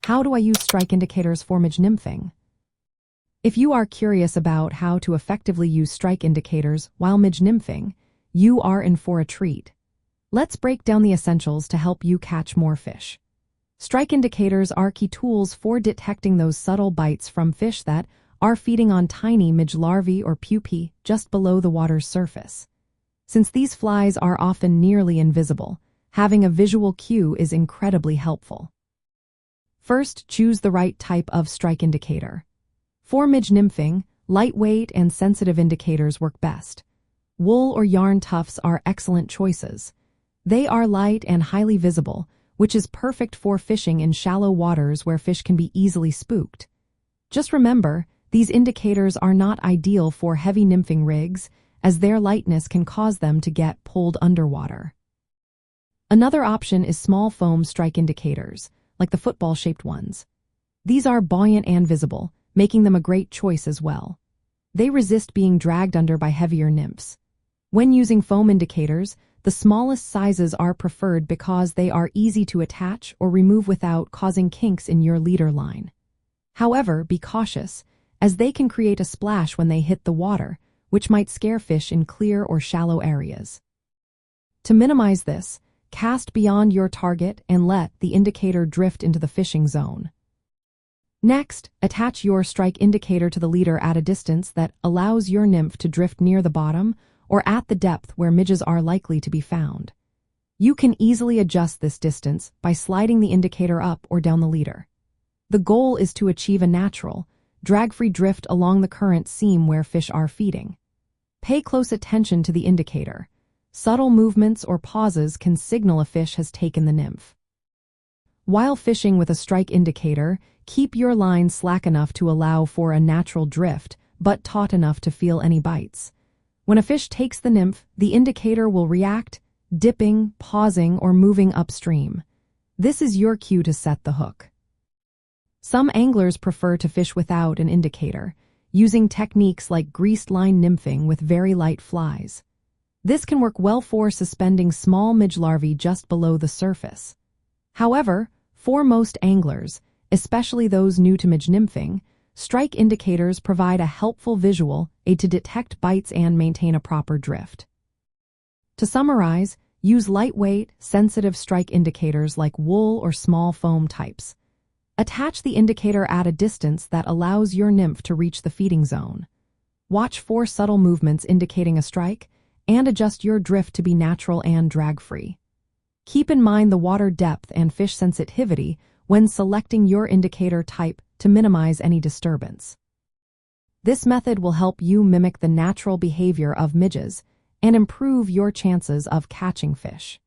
How do I use strike indicators for midge nymphing? If you are curious about how to effectively use strike indicators while midge nymphing, you are in for a treat. Let's break down the essentials to help you catch more fish. Strike indicators are key tools for detecting those subtle bites from fish that are feeding on tiny midge larvae or pupae just below the water's surface. Since these flies are often nearly invisible, having a visual cue is incredibly helpful. First, choose the right type of strike indicator. For midge nymphing, lightweight and sensitive indicators work best. Wool or yarn tufts are excellent choices. They are light and highly visible, which is perfect for fishing in shallow waters where fish can be easily spooked. Just remember, these indicators are not ideal for heavy nymphing rigs, as their lightness can cause them to get pulled underwater. Another option is small foam strike indicators, like the football-shaped ones. These are buoyant and visible, making them a great choice as well. They resist being dragged under by heavier nymphs. When using foam indicators, the smallest sizes are preferred because they are easy to attach or remove without causing kinks in your leader line. However, be cautious, as they can create a splash when they hit the water, which might scare fish in clear or shallow areas. To minimize this, cast beyond your target and let the indicator drift into the fishing zone. Next, attach your strike indicator to the leader at a distance that allows your nymph to drift near the bottom or at the depth where midges are likely to be found. You can easily adjust this distance by sliding the indicator up or down the leader. The goal is to achieve a natural, drag-free drift along the current seam where fish are feeding. Pay close attention to the indicator. Subtle movements or pauses can signal a fish has taken the nymph. While fishing with a strike indicator, keep your line slack enough to allow for a natural drift, but taut enough to feel any bites. When a fish takes the nymph, the indicator will react, dipping, pausing, or moving upstream. This is your cue to set the hook. Some anglers prefer to fish without an indicator, using techniques like greased line nymphing with very light flies. This can work well for suspending small midge larvae just below the surface. However, for most anglers, especially those new to midge nymphing, strike indicators provide a helpful visual aid to detect bites and maintain a proper drift. To summarize, use lightweight, sensitive strike indicators like wool or small foam types. Attach the indicator at a distance that allows your nymph to reach the feeding zone. Watch for subtle movements indicating a strike, and adjust your drift to be natural and drag-free. Keep in mind the water depth and fish sensitivity when selecting your indicator type to minimize any disturbance. This method will help you mimic the natural behavior of midges and improve your chances of catching fish.